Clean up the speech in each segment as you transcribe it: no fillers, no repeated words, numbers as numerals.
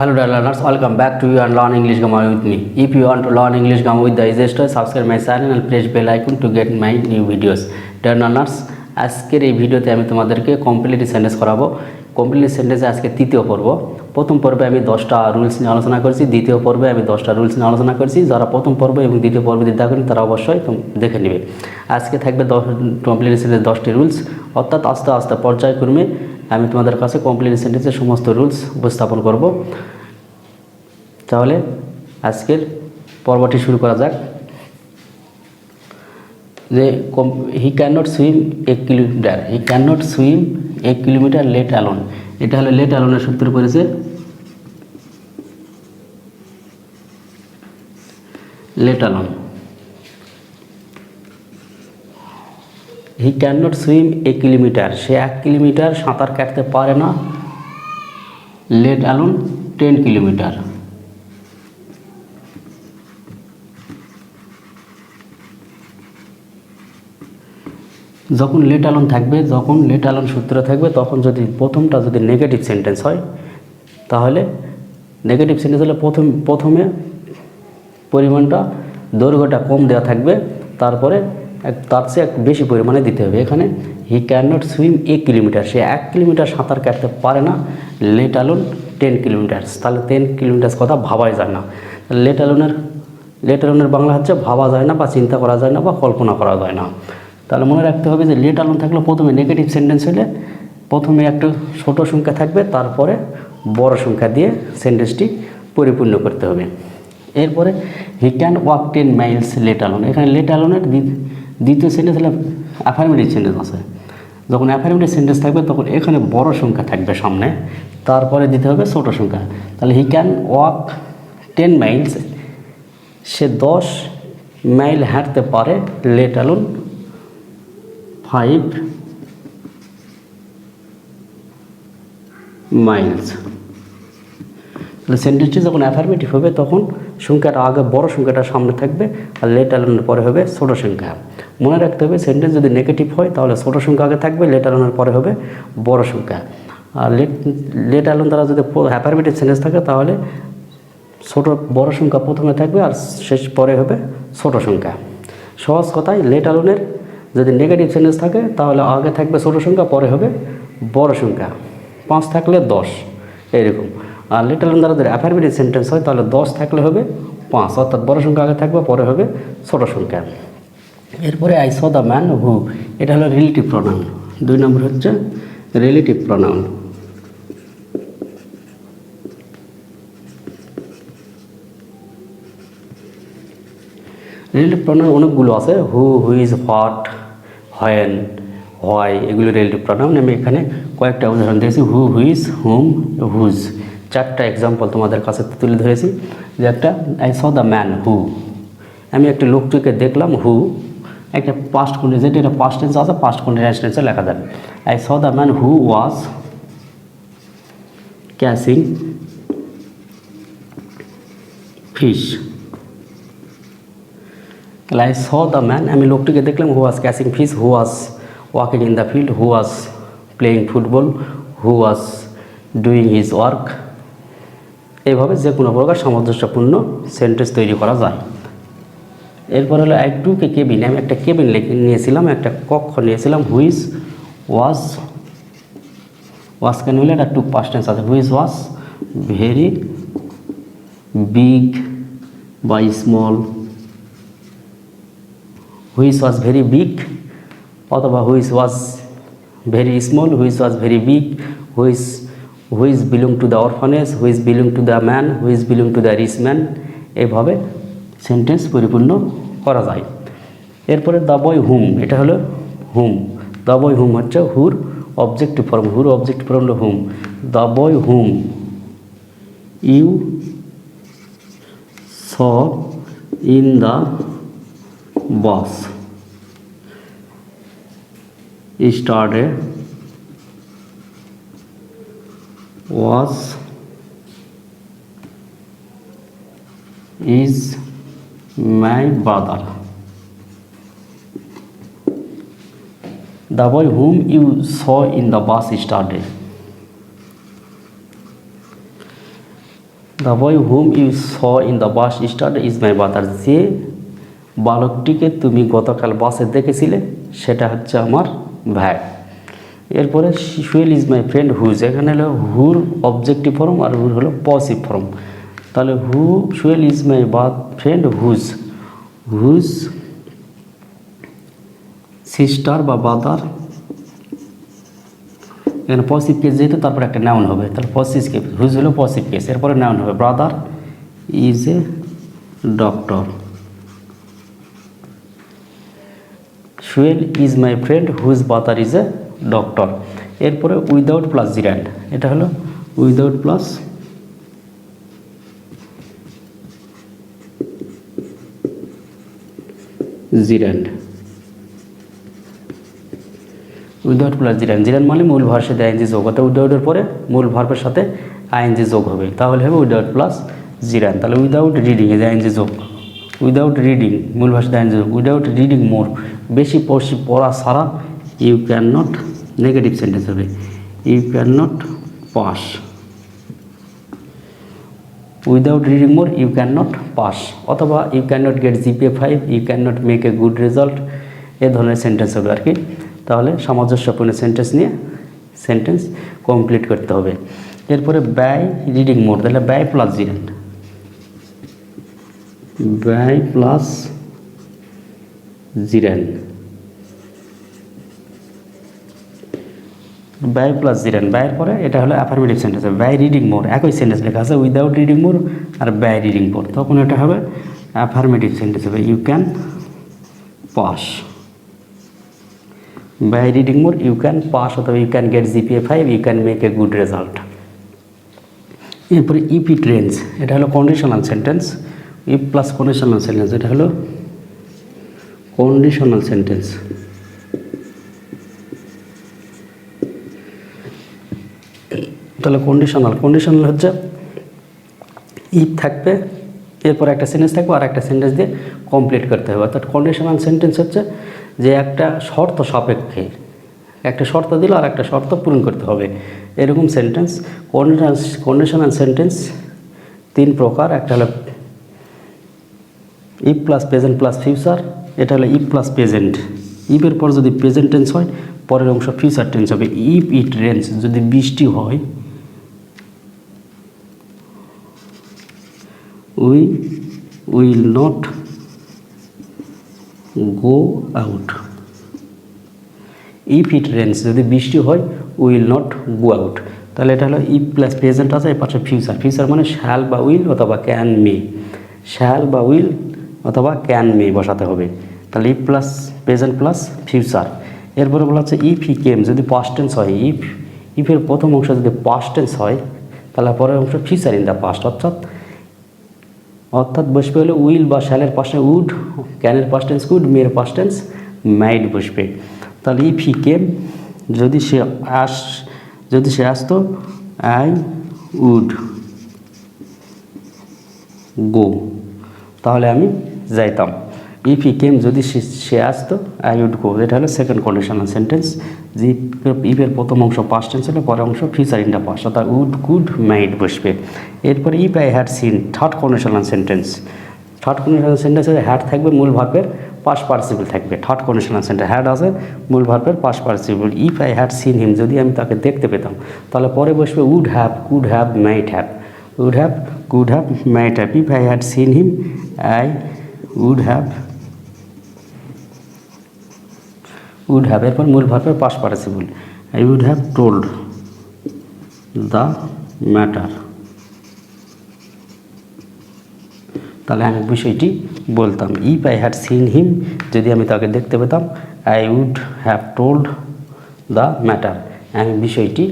Hello dear learners, welcome back to you and learn English grammar with me. If you want to learn English grammar with the easiest way, subscribe my channel and press bell icon to get my new videos. Dear learners, আজকের এই ভিডিওতে আমি তোমাদেরকে complete sentence করাবো। Complete সেন্টেন্সে আজকে তৃতীয় পর্ব। প্রথম পর্বে আমি 10টা রুলস নিয়ে আলোচনা করেছি, দ্বিতীয় পর্বে আমি 10টা রুলস নিয়ে আলোচনা করেছি। যারা প্রথম পর্ব এবং দ্বিতীয় পর্ব দিতে থাকেন তারা অবশ্যই দেখে নেবে। আজকে থাকবে কমপ্লিট সেন্টেন্সের 10টি রুলস, অর্থাৎ আস্তে আস্তে পর্যায়ক্রমে আমি তোমাদের কাছে কমপ্লিট সেন্টেন্সের সমস্ত রুলস উপস্থাপন করব। তাহলে আজকের পর্বটি শুরু করা যাক। যে he can not swim 1 kilometre, he can not swim 1 kilometre let alone. এটা হলো লেট অ্যালোনের সূত্র পড়েছে। Let alone, he can not swim 1 kilometre, say 1 kilometre সাঁতার কাটতে পারে না। Let alone 10 kilometre. যখন লেট অ্যালোন থাকবে, যখন লেট অ্যালোন সূত্র থাকবে, তখন যদি প্রথমটা যদি নেগেটিভ সেন্টেন্স হয়, তাহলে নেগেটিভ সেন্টেন্স হলে প্রথমে পরিমাণটা দৈর্ঘ্যটা কম দেওয়া থাকবে, তারপরে তার চেয়ে একটু বেশি পরিমাণে দিতে হবে। এখানে he can not swim 1 kilometre, say 1 kilometre সাঁতার কাটতে পারে না। লেট অ্যালোন 10 কিলোমিটার, তাহলে 10 কিলোমিটার কথা ভাবাই যায় না। লেট অ্যালোনের বাংলা হচ্ছে ভাবা যায় না, বা চিন্তা করা যায় না, বা কল্পনা করা যায় না। তাহলে মনে রাখতে হবে যে লেট অ্যালোন থাকলে প্রথমে নেগেটিভ সেন্টেন্স হলে প্রথমে একটা ছোট সংখ্যা থাকবে, তারপরে বড় সংখ্যা দিয়ে সেন্টেন্সটি পরিপূর্ণ করতে হবে। এরপরে he can walk 10 Miles let alone. এখানে লেট অ্যালোনের দ্বিতীয় সেন্টেন্স হলে অ্যাফার্মেটিভ সেন্টেন্স আছে। যখন অ্যাফার্মেটিভ সেন্টেন্স থাকবে তখন এখানে বড় সংখ্যা থাকবে সামনে, তারপরে দিতে হবে ছোট সংখ্যা। তাহলে he can walk 10 Miles, say 10 mile হাঁটতে পারে। Let alone 5 Miles. তাহলে সেন্টেন্সটি যখন অ্যাফার্মেটিভ হবে তখন সংখ্যাটা আগে বড় সংখ্যাটা সামনে থাকবে, আর লেট অ্যালোনের পরে হবে ছোট সংখ্যা। মনে রাখতে হবে সেন্টেন্স যদি নেগেটিভ হয় তাহলে ছোট সংখ্যা আগে থাকবে, লেট অ্যালোনের পরে হবে বড় সংখ্যা। আর লেট অ্যালোন দ্বারা যদি অ্যাফার্মেটিভ সেন্টেন্স থাকে তাহলে বড় সংখ্যা প্রথমে থাকবে আর শেষ পরে হবে ছোট সংখ্যা। সহজ কথায় লেট অ্যালোনের যদি নেগেটিভ সেন্টেন্স থাকে তাহলে আগে থাকবে ছোট সংখ্যা, পরে হবে বড় সংখ্যা। 5 থাকলে 10 এরকম। আর লেট অ্যালোন দ্বারা যদি অ্যাফার্মেটিভ সেন্টেন্স হয় তাহলে 10 থাকলে হবে 5, অর্থাৎ বড় সংখ্যা আগে থাকবে, পরে হবে ছোট সংখ্যা। এরপরে আই স দ্য ম্যান হু, এটা হলো রিলেটিভ প্রোনাউন। 2 নম্বর হচ্ছে রিলেটিভ প্রোনাউন। রিলেটিভ প্রোনাউন অনেকগুলো আছে, হু, হুইজ, হোয়াট, হোয়েন, হোয়াই, এগুলো রিলেটিভ প্রোনাউন। আমি এখানে কয়েকটা উদাহরণ দিয়েছি, হু, হুইজ, হুম, হুজ। 4টা এক্সাম্পল তোমাদের কাছে তুলে ধরেছি। যে একটা আই স দ্য ম্যান হু, আমি একটা লোকটিকে দেখলাম। হু একটা পাস্ট কন্টিনিউয়াস, যেটা এটা পাস্ট টেন্স আছে, পাস্ট কন্টিনিউয়াস টেন্সে লেখা যাবে। I saw the man who was catching fish. I saw the man, আমি লোকটিকে দেখলাম, who was catching fish, who was walking in the field, who was playing football, who was doing his work. এইভাবে যে কোনো প্রকার সামঞ্জস্যপূর্ণ sentence তৈরি করা যায়। এরপর হলো আই টুক এ কেবিন, আমি একটা কেবিন নিয়েছিলাম, একটা কক্ষ নিয়েছিলাম। হুইজ ওয়াজ কেন হলে একটা টুক পাস্ট টেন্স আছে। হুইজ ওয়াজ ভেরি বিগ বা small, which was very big, অথবা which was very small, which was very big, which belong to the orphanage, which belong to the man, which belong to the rich man. এইভাবে sentence পরিপূর্ণ করা যায়। এরপরে the boy হুম, এটা হলো whom. The boy whom হচ্ছে হুর objective form, হুর অবজেক্টিভ ফর্ম হলো whom. The boy whom you saw in the bus yesterday was is my brother. The boy whom you saw in the bus yesterday. The boy whom you saw in the bus start is my brother, যে বালকটিকে তুমি গতকাল বাসে দেখেছিলে সেটা হচ্ছে আমার ভাই। এরপরে শিশুয়েল ইজ মাই ফ্রেন্ড হুজ, এখানে হলো হুর অবজেক্টিভ ফর্ম আর হুর হলো পজিটিভ ফর্ম। তাহলে who Shuel is my friend whose, whose sister বা ব্রাদার, এখানে পজিটিভ কেস যেহেতু তারপরে একটা নাউন হবে, তাহলে পজিটিভ কেস, হুজ হলো পজিটিভ কেস, এরপরে নাউন হবে brother is a doctor. Shuel is my friend whose brother is a doctor. এরপরে উইদাউট প্লাস জিরান্ড, এটা হলো without plus gerund, without plus gerund, gerund মানে মূল ভার্বের সাথে আইএনজি যোগ, অর্থাৎ উইদাউটের পরে মূল ভার্বের সাথে আইএনজি যোগ হবে, তাহলে হবে উইদাউট প্লাস জিরান্ড। তাহলে উইদাউট রিডিং এজ আইএনজি যোগ, উইদাউট রিডিং মূল ভার্বের সাথে আইএনজি যোগ, উইদাউট রিডিং মোর বেশি পড়া ছাড়া, you can not negative sentence হবে, you can not pass, without reading more you can not pass, অথবা you can not get GPA 5, you can not make a good result, এ ধরনের sentence হবে আর কি। তাহলে সামঞ্জস্যপূর্ণ সেন্টেন্স নিয়ে সেন্টেন্স কমপ্লিট করতে হবে। এরপরে ব্যয় রিডিং মোর, তাহলে ব্যয় প্লাস জিরান্ড, ব্যয় প্লাস জিরান্ড, ব্যয় প্লাস জিরান্ড, ব্যয়ের পরে এটা হলো অ্যাফার্মেটিভ সেন্টেন্স, ব্যয় রিডিং মোর, একই সেন্টেন্স লেখা আছে উইদাউট রিডিং মোর আর ব্যয় রিডিং মোর, তখন এটা হবে অ্যাফার্মেটিভ সেন্টেন্স হবে, you can pass, by reading more you can pass, অথবা you can get GPA 5, you can make a good result. এরপরে ইফ ইট রেন্স, এটা হলো conditional sentence, if plus conditional sentence, এটা হলো কন্ডিশনাল সেন্টেন্স। তাহলে conditional হচ্ছে if থাকবে, এরপর একটা সেন্টেন্স থাকবে আর একটা সেন্টেন্স দিয়ে কমপ্লিট করতে হবে। অর্থাৎ কন্ডিশনাল সেন্টেন্স হচ্ছে যে একটা শর্ত সাপেক্ষে, একটা শর্ত দিল আর একটা শর্ত পূরণ করতে হবে, এরকম সেন্টেন্স। কন্ডিশনাল সেন্টেন্স তিন প্রকার, একটা হলো if plus present plus future, এটা হলো ইফ প্লাস প্রেজেন্ট, ইফের পর যদি প্রেজেন্ট টেন্স হয় পরের অংশ ফিউচার টেন্স হবে। ইফ ইট রেন্স, যদি বৃষ্টি হয়, we will not go out, if it Reigns যদি বৃষ্টি হয় উইল নট গো আউট, তাহলে এটা হলো ইফ প্লাস প্রেজেন্ট আছে, এর পাশে ফিউচার, ফিউচার মানে শ্যাল বা উইল অথবা ক্যান মে, শ্যাল বা উইল অথবা ক্যান মে বসাতে হবে। তাহলে if plus present plus future. এরপরে বলা হচ্ছে ইফ হি কেম, যদি পাস্ট টেন্স হয়, ইফের প্রথম অংশ যদি পাস্ট টেন্স হয় তাহলে পরের অংশ ফিউচার ইন দ্য পাস্ট, অর্থাৎ বসবে হলো উইল বা শ্যালের পাশে উড, ক্যানের পাস্ট টেন্স কুড, মেয়ের পাস্ট টেন্স মাইড বসবে। তাহলে ইফ হি কেম, যদি সে আসতো, আই উড গো, তাহলে আমি যাইতাম। ইফ হি কেম, যদি সে আসতো, আই উড গো, এটা হলো সেকেন্ড কন্ডিশনাল সেন্টেন্স। যে ইফের প্রথম অংশ পাস্ট টেন্স হলে পরের অংশ ফিউচার ইন দ্য পাস্ট, অর্থাৎ উড কুড মাইড বসবে। এরপরে if I had seen, third conditional sentence. Third conditional সেন্টেন্সে হ্যাড থাকবে, মূল ভার্বের পাস্ট পার্টিসিপল থাকবে। থার্ড কন্ডিশনাল সেন্টেন্স হ্যাড আছে, মূল ভার্বের past participle. If I had seen him, যদি আমি তাকে দেখতে পেতাম, তাহলে পরে বসবে would have, could have, might have, would have, could have, might have. If I had seen him, I would have, এরপর মূল ভার্বের past participle, I would have told the matter, তাহলে আমি বিষয়টি বলতাম। If I had seen him, যদি আমি তাকে দেখতে পেতাম, I would have told the matter, আমি বিষয়টি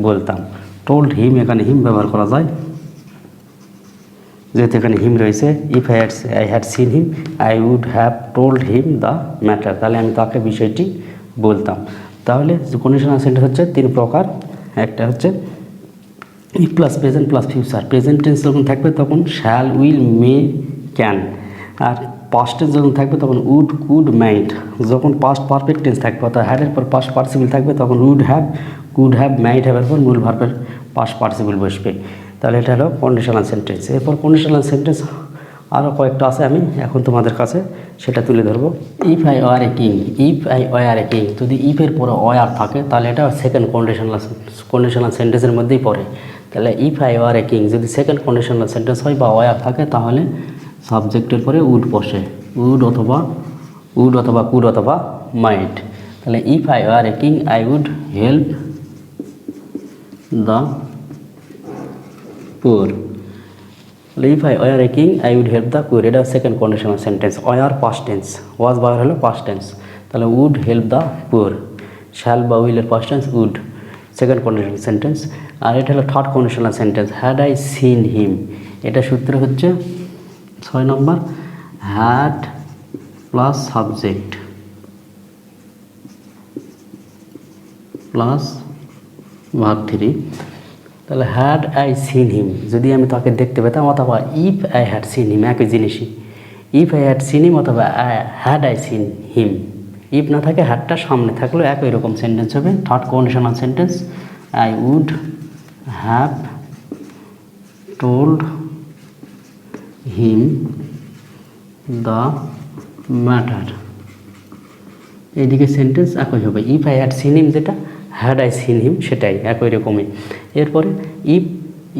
বলতাম। টোল্ড হিম, এখানে হিম ব্যবহার করা যায় যেহেতু এখানে হিম রয়েছে। If I had seen him, I would have told him the matter, তাহলে আমি তাকে বিষয়টি বলতাম। তাহলে কন্ডিশনাল সেন্টেন্স হচ্ছে তিন প্রকার, একটা হচ্ছে if plus present plus future, present tense যখন থাকবে তখন শ্যাল, উইল, মে, ক্যান, আর পাস্ট টেন্স যখন থাকবে তখন উড, কুড, মাইট। যখন পাস্ট পারফেক্ট টেন্স থাকবে অর্থাৎ হ্যাডের পর পাস্ট পার্টিসিপল থাকবে তখন উড হ্যাভ, কুড হ্যাভ, মাইট হ্যাভের পর মূল ভার্বের পাস্ট পার্টিসিপল বসবে। তাহলে এটা হলো কন্ডিশনাল সেন্টেন্স। এরপর কন্ডিশনাল সেন্টেন্স আরও কয়েকটা আছে, আমি এখন তোমাদের কাছে সেটা তুলে ধরবো। If I were a king, if I were a king, যদি ইফের পরে ওয়ার থাকে তাহলে এটা সেকেন্ড কন্ডিশনাল সেন্টেন্সের মধ্যেই পড়ে। তাহলে if I were a king যদি সেকেন্ড কন্ডিশনাল সেন্টেন্স হয় বা ওয়ার থাকে তাহলে সাবজেক্টের পরে উড বসে, উড অথবা কুড অথবা মাইট। তাহলে if I were a king I would help the poor. If I were a king I would help the poor, এটা second conditional sentence. Were past tense, was বা হলো past tense, তাহলে would help the poor. Shall বা উইলের past tense would, second conditional sentence. আর এটা হলো third conditional sentence, had I seen him. এটা সূত্র হচ্ছে 6 নম্বর, had plus subject plus verb 3। তাহলে হ্যাড আই সিন হিম, যদি আমি তাকে দেখতে পেতাম, অথবা if I had seen him, একই জিনিসই। If I had seen him অথবা had I seen him, if না থাকে হ্যাডটা সামনে থাকলেও একই রকম সেন্টেন্স হবে। Third conditional sentence, I would have told him the matter. এইদিকে সেন্টেন্স একই হবে, if I had seen him যেটা, হ্যাড আই সিন হিম সেটাই একই রকমই। এরপরে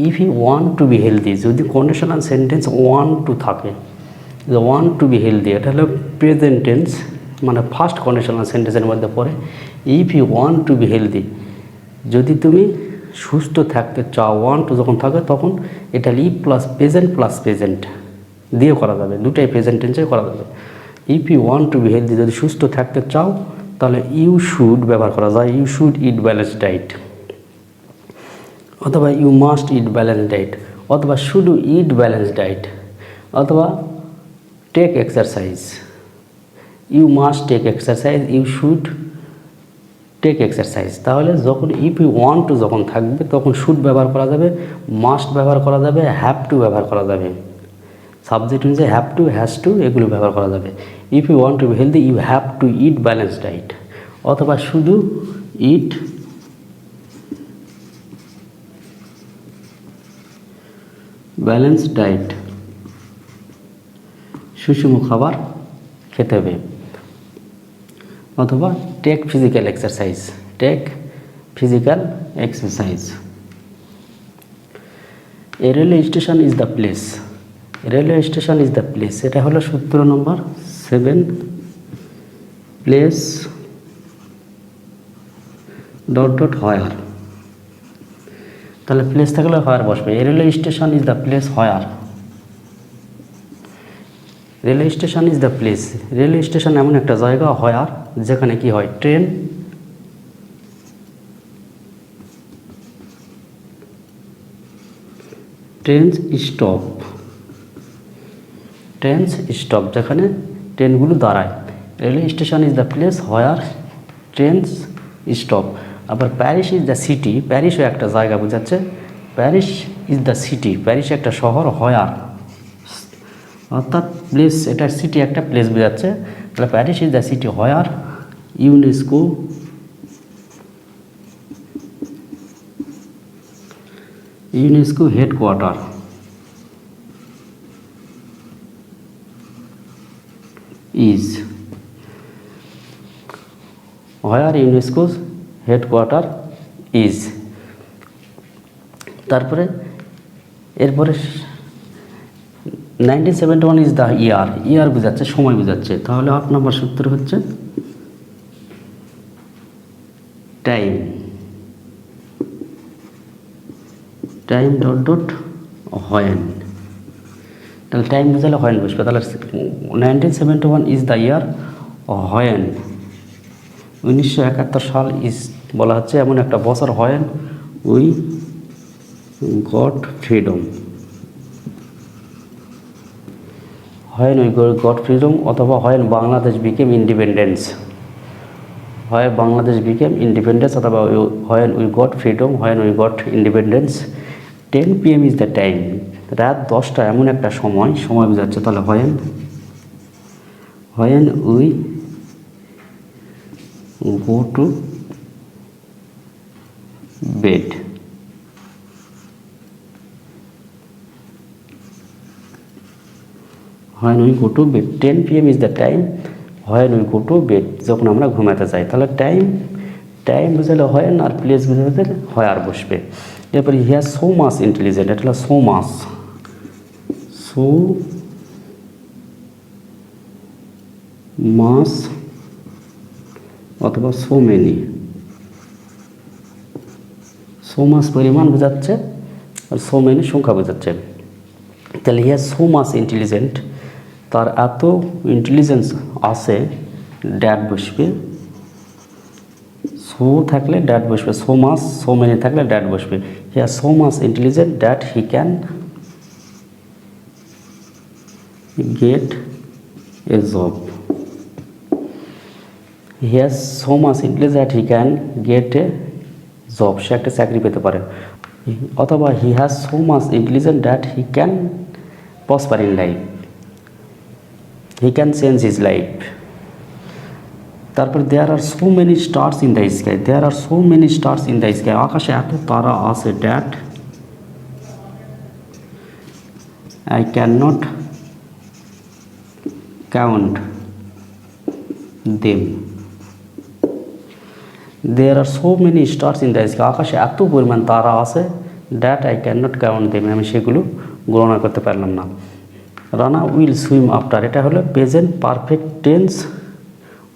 if he want to be healthy, যদি কন্ডিশনাল সেন্টেন্স ওয়ান্ট টু থাকে, ওয়ান্ট টু বি হেলদি, এটা হলো প্রেজেন্ট টেন্স, মানে ফার্স্ট কন্ডিশনাল সেন্টেন্সের মধ্যে পড়ে। If he want to be healthy, যদি তুমি সুস্থ থাকতে চাও, ওয়ান্ট টু যখন থাকে তখন এটা ইফ প্লাস প্রেজেন্ট দিয়ে করা যাবে, দুটাই প্রেজেন্ট টেন্সে করা যাবে। If you want to be healthy, যদি সুস্থ থাকতে চাও তাহলে ইউ শুড ব্যবহার করা যায়, you should eat balance diet, অথবা you must eat balance diet, অথবা শুড ইট ব্যালেন্স ডায়েট, অথবা take exercise, you must take exercise, you should take exercise. তাহলে যখন ইফ ইউ ওয়ান্ট টু যখন থাকবে তখন শুড ব্যবহার করা যাবে, মাস্ট ব্যবহার করা যাবে, হ্যাভ টু ব্যবহার করা যাবে, সাবজেক্ট অনুযায়ী হ্যাভ টু, হ্যাজ টু এগুলো ব্যবহার করা যাবে। If you want to be healthy you have to eat balance diet, অথবা শুধু ইট ব্যালেন্স ডায়েট, সুষম খাবার খেতে হবে, অথবা take physical exercise, take physical exercise. A railway station is the place, railway station is the place, এটা হলো সূত্র number 7, place dot dot where. তাহলে প্লেস থাকলে হোয়ার বসবে। A railway station is the place where, railway station is the place, railway station এমন একটা জায়গা হোয়ার যেখানে কি হয়, ট্রেন ট্রেনস স্টপ, যেখানে ট্রেনগুলো দাঁড়ায়। Railway station is the place where trains stop. আবার প্যারিস ইজ দ্য সিটি, প্যারিসও একটা জায়গা বোঝাচ্ছে, Paris is the city, Paris একটা শহর, হোয়ার অর্থাৎ প্লেস, এটা সিটি একটা প্লেস বোঝাচ্ছে। তাহলে Paris is the city where UNESCO headquarter is, where UNESCO headquarter is. তারপরে এরপরে 1971 ইজ দ্য ইয়ার বোঝাচ্ছে, সময় বোঝাচ্ছে। তাহলে 8 নম্বর সূত্র হচ্ছে টাইম ডট ডট হোয়েন। তাহলে টাইম বোঝালে হোয়েন বসবে। তাহলে 1971 ইজ দ্য ইয়ার হোয়েন, 1971 সাল ইজ বলা হচ্ছে এমন একটা বছর, when we got freedom, when we got freedom, অথবা হোয়েন বাংলাদেশ বিকেম ইন্ডিপেন্ডেন্স, হয় বাংলাদেশ বিকেম ইন্ডিপেন্ডেন্স, অথবা when we got freedom, when we got independence. 10 PM is the time, রাত 10টা এমন একটা সময় বোঝাচ্ছে। তাহলে when we go to bed. when we go to bed, 10 PM is the time when we go to bed, যখন আমরা ঘুমাতে যাই। তাহলে টাইম বুঝালে when আর প্লেস বুঝালে where বসবে। এরপরে he has so much intelligent, এটা হলো so much, অথবা so many, so much পরিমাণ বোঝাচ্ছে আর so many সংখ্যা বোঝাচ্ছে। তাহলে he has so much intelligent, তার এত ইন্টেলিজেন্স আছে, ড্যাট বসবে, সো থাকলে ড্যাট বসবে, so much so many থাকলে ড্যাট বসবে। he has so much intelligent that he can get a job, he has so much intelligence that he can get a job, সে একটা চাকরি পেতে পারে। অথবা he has so much intelligence that he can prosper in life, he can change his life। তারপর there are so many stars in the sky, there are so many stars in the sky, আকাশে এত তারা আছে, that I cannot count them, there are so many stars in the sky, আকাশে এত পরিমাণ তারা আছে, that I cannot count them, আমি সেগুলো গণনা করতে পারলাম না। রানা উইল সুইম আফটার, এটা হলো present perfect tense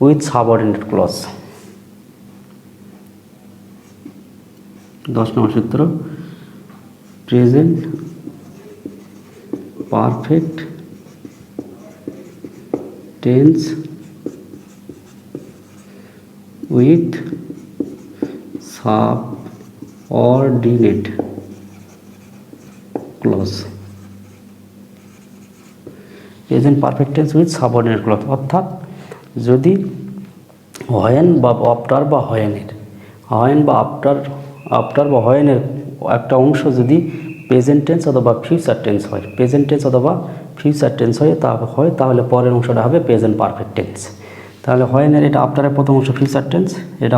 with subordinate clause. 10 নম্বর সূত্র, present perfect tense with subordinate clause, present perfect tense with subordinate clause, অর্থাৎ যদি when বা আফটার বা when বা আফটার বা whenএর একটা অংশ যদি প্রেজেন্ট টেন্স অথবা ফিউচার টেন্স হয়, প্রেজেন্ট টেন্স অথবা ফিউচার টেন্স হয় তাহলে পরের অংশটা হবে প্রেজেন্ট পারফেক্ট টেন্স। তাহলে whenএর এটা আফটারের প্রথম অংশ ফিউচার টেন্স, এটা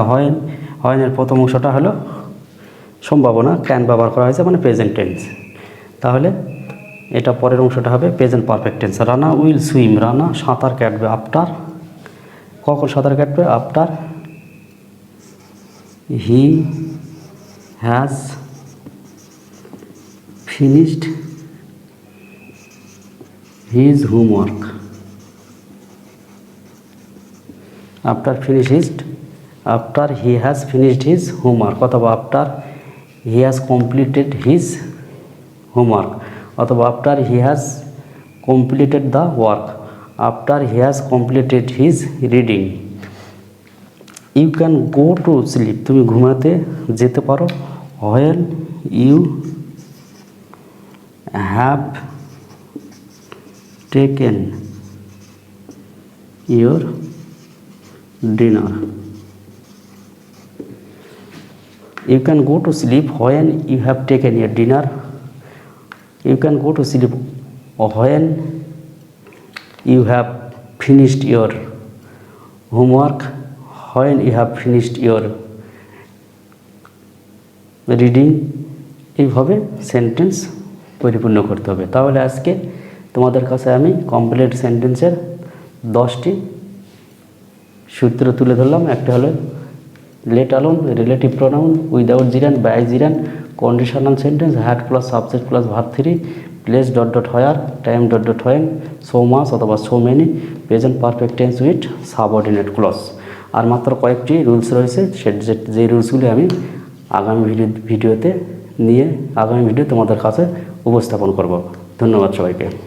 whenএর প্রথম অংশটা হলো সম্ভাবনা, ক্যান ব্যবহার করা হয়েছে মানে প্রেজেন্ট টেন্স, তাহলে এটা পরের অংশটা হবে present perfect tense. Rana will swim, Rana সাঁতার কাটবে আফটার, কখন সাঁতার কাটবে? After he has finished his homework, after he has finished his homework, অথবা after he has completed his homework, অথবা after he has completed the work, after he has completed his reading. You can go to sleep, তুমি ঘুমাতে যেতে পারো, when you have taken your dinner, you can go to sleep when you have taken your dinner, you can go to sleep when you have finished your homework, when you have finished your reading। এইভাবে sentence পরিপূর্ণ করতে হবে। তাহলে আজকে তোমাদের কাছে আমি complete সেন্টেন্সের 10টি সূত্র তুলে ধরলাম। একটা হলো let alone, relative pronoun, without gerund, by gerund, conditional sentence, had plus subject plus verb 3, place dot dot where, time dot dot when, so much অথবা so many, present perfect tense with subordinate clause. আর মাত্র কয়েকটি rules রয়েছে, যে রুলসগুলি আমি আগামী video তোমাদের কাছে উপস্থাপন করব। ধন্যবাদ সবাইকে।